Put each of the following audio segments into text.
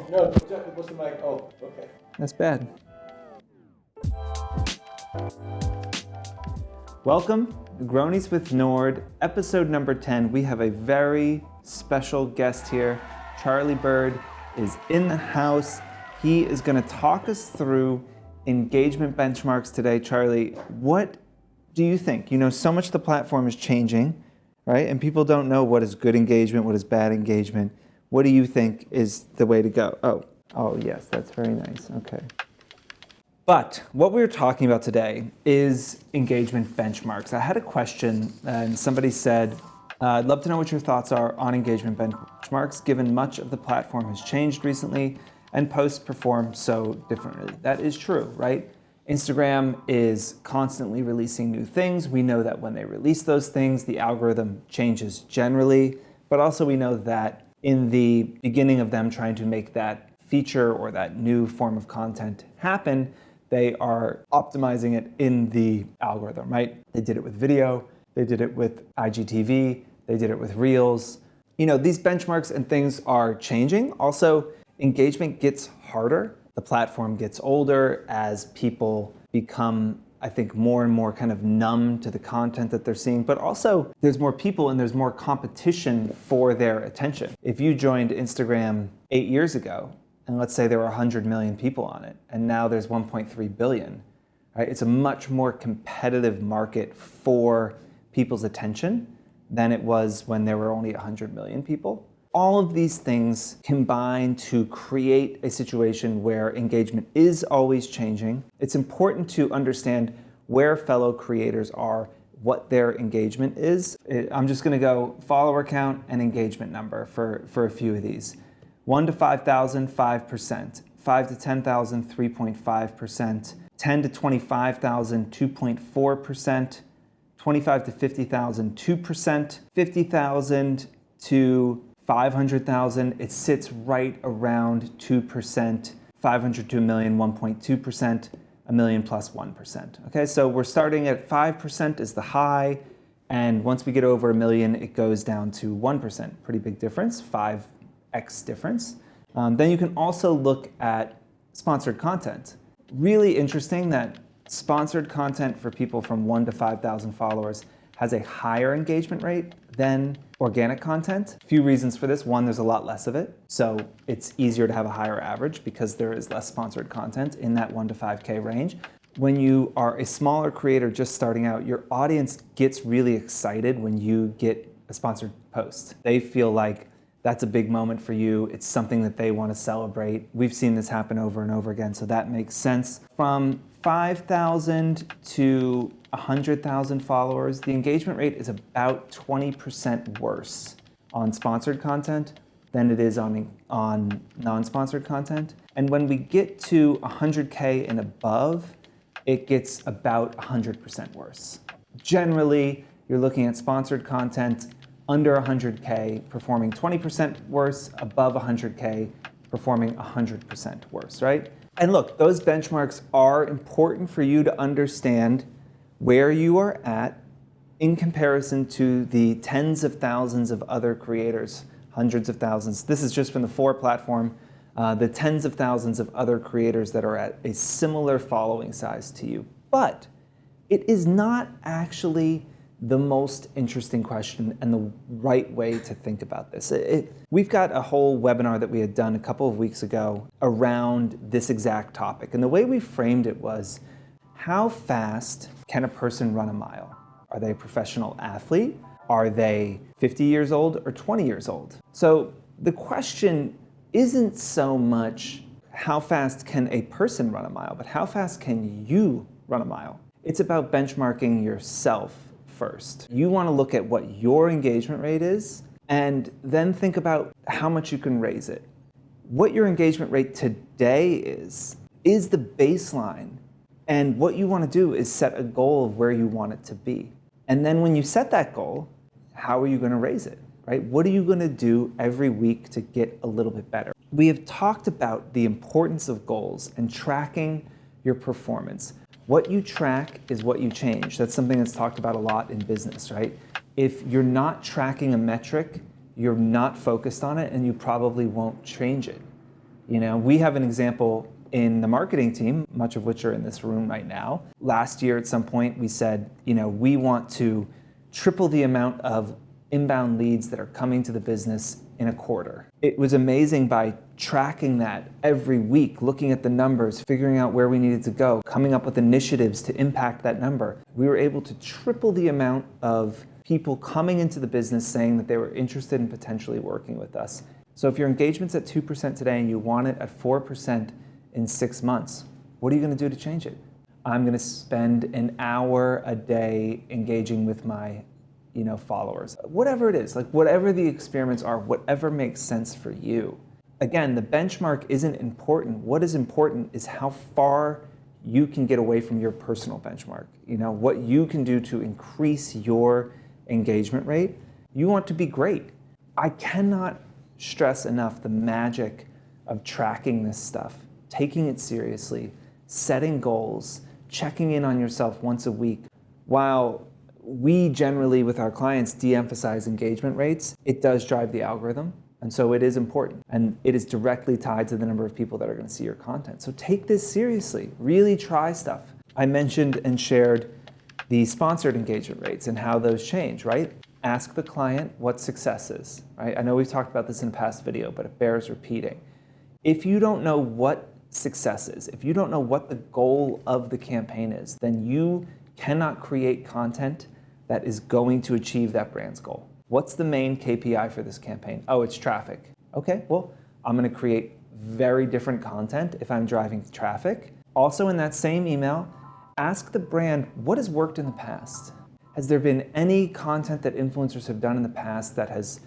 no, what's the mic? Oh, okay. That's bad. Welcome, Negronis with Nord, episode number 10. We have a very special guest here. Charlie Bird is in the house. He is going to talk us through engagement benchmarks today. Charlie, what do you think? You know, so much of the platform is changing, right? And people don't know what is good engagement, what is bad engagement. What do you think is the way to go? Oh, yes, that's very nice. Okay. But what we're talking about today is engagement benchmarks. I had a question and somebody said, I'd love to know what your thoughts are on engagement benchmarks, given much of the platform has changed recently and posts perform so differently. That is true, right? Instagram is constantly releasing new things. We know that when they release those things, the algorithm changes generally, but also we know that in the beginning of them trying to make that feature or that new form of content happen, they are optimizing it in the algorithm, right? They did it with video, they did it with IGTV, they did it with Reels. You know, these benchmarks and things are changing. Also, engagement gets harder. The platform gets older as people become, I think, more and more kind of numb to the content that they're seeing, but also there's more people and there's more competition for their attention. If you joined Instagram 8 years ago, and let's say there were 100 million people on it, and now there's 1.3 billion, right? It's a much more competitive market for people's attention than it was when there were only 100 million people. All of these things combine to create a situation where engagement is always changing. It's important to understand where fellow creators are, what their engagement is. I'm just gonna go follower count and engagement number for a few of these. 1 to 5,000, 5%. 5 to 10,000, 3.5%. 10 to 25,000, 2.4%. 25 to 50,000, 2%. 50,000 to 500,000, it sits right around 2%. 500 to a million, 1.2%. A million plus 1%. Okay, so we're starting at 5% is the high, and once we get over a million, it goes down to 1%. Pretty big difference, 5x difference. Then you can also look at sponsored content. Really interesting that sponsored content for people from 1 to 5,000 followers has a higher engagement rate than organic content. A few reasons for this. One, there's a lot less of it, so it's easier to have a higher average because there is less sponsored content in that 1 to 5K range. When you are a smaller creator just starting out, your audience gets really excited when you get a sponsored post. They feel like that's a big moment for you. It's something that they want to celebrate. We've seen this happen over and over again, so that makes sense. From 5,000 to 100,000 followers, the engagement rate is about 20% worse on sponsored content than it is on non-sponsored content. And when we get to 100K and above, it gets about 100% worse. Generally, you're looking at sponsored content under 100K performing 20% worse, above 100K performing 100% worse, right? And look, those benchmarks are important for you to understand where you are at in comparison to the tens of thousands of other creators, hundreds of thousands. This is just from the Fohr platform, the tens of thousands of other creators that are at a similar following size to you. But it is not actually the most interesting question and the right way to think about this. We've got a whole webinar that we had done a couple of weeks ago around this exact topic. And the way we framed it was, how fast can a person run a mile? Are they a professional athlete? Are they 50 years old or 20 years old? So the question isn't so much how fast can a person run a mile, but how fast can you run a mile? It's about benchmarking yourself first. You want to look at what your engagement rate is and then think about how much you can raise it. What your engagement rate today is the baseline. And what you want to do is set a goal of where you want it to be. And then when you set that goal, how are you going to raise it, right? What are you going to do every week to get a little bit better? We have talked about the importance of goals and tracking your performance. What you track is what you change. That's something that's talked about a lot in business, right? If you're not tracking a metric, you're not focused on it and you probably won't change it. You know, we have an example in the marketing team, much of which are in this room right now. Last year at some point we said, you know, we want to triple the amount of inbound leads that are coming to the business in a quarter. It was amazing by tracking that every week, looking at the numbers, figuring out where we needed to go, coming up with initiatives to impact that number. We were able to triple the amount of people coming into the business saying that they were interested in potentially working with us. So if your engagement's at 2% today and you want it at 4% in 6 months, what are you gonna do to change it? I'm gonna spend an hour a day engaging with my followers. Whatever it is, like whatever the experiments are, whatever makes sense for you. Again, the benchmark isn't important. What is important is how far you can get away from your personal benchmark. You know, what you can do to increase your engagement rate. You want to be great. I cannot stress enough the magic of tracking this stuff, taking it seriously, setting goals, checking in on yourself once a week. While we generally, with our clients, de-emphasize engagement rates, it does drive the algorithm. And so it is important. And it is directly tied to the number of people that are going to see your content. So take this seriously. Really try stuff. I mentioned and shared the sponsored engagement rates and how those change, right? Ask the client what success is, right? I know we've talked about this in a past video, but it bears repeating. If you don't know what success is, if you don't know what the goal of the campaign is, then you cannot create content that is going to achieve that brand's goal. What's the main KPI for this campaign? Oh, it's traffic. Okay, well, I'm gonna create very different content if I'm driving traffic. Also in that same email, ask the brand what has worked in the past. Has there been any content that influencers have done in the past that has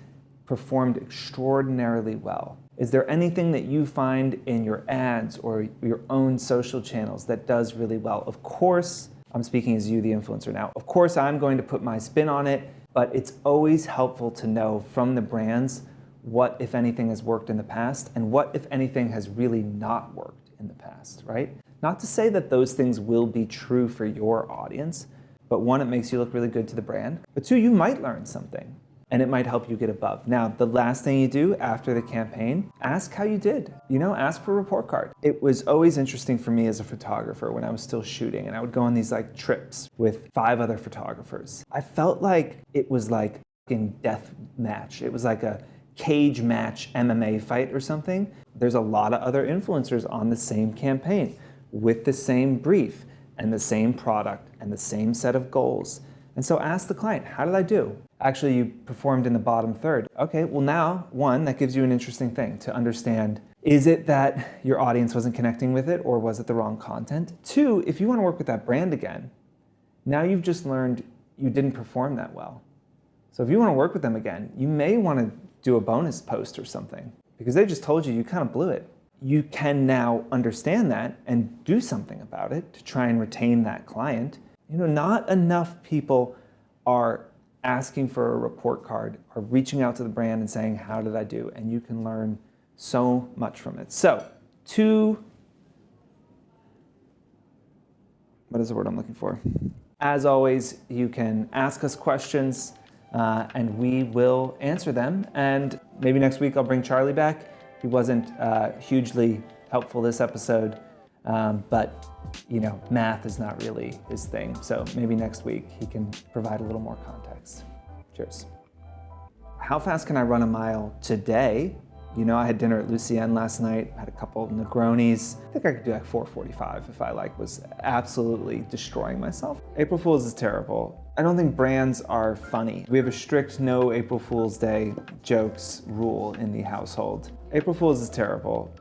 performed extraordinarily well? Is there anything that you find in your ads or your own social channels that does really well? Of course, I'm speaking as you, the influencer now. Of course, I'm going to put my spin on it, but it's always helpful to know from the brands what, if anything, has worked in the past and what, if anything, has really not worked in the past, right? Not to say that those things will be true for your audience, but one, it makes you look really good to the brand, but two, you might learn something and it might help you get above. Now, the last thing you do after the campaign, ask how you did. You know, ask for a report card. It was always interesting for me as a photographer when I was still shooting and I would go on these like trips with 5 other photographers. I felt like it was like a death match. It was like a cage match MMA fight or something. There's a lot of other influencers on the same campaign with the same brief and the same product and the same set of goals. And so ask the client, how did I do? Actually, you performed in the bottom third. Okay, well now, one, that gives you an interesting thing to understand. Is it that your audience wasn't connecting with it or was it the wrong content? Two, if you want to work with that brand again, now you've just learned you didn't perform that well. So if you want to work with them again, you may want to do a bonus post or something because they just told you you kind of blew it. You can now understand that and do something about it to try and retain that client. You know, not enough people are asking for a report card or reaching out to the brand and saying, how did I do? And you can learn so much from it. So, what is the word I'm looking for? As always, you can ask us questions and we will answer them. And maybe next week I'll bring Charlie back. He wasn't hugely helpful this episode, but you know, math is not really his thing. So maybe next week he can provide a little more context. Cheers. How fast can I run a mile today? You know, I had dinner at Lucienne last night, had a couple of Negronis. I think I could do like 4:45 if I was absolutely destroying myself. April Fool's is terrible. I don't think brands are funny. We have a strict no April Fool's Day jokes rule in the household. April Fool's is terrible.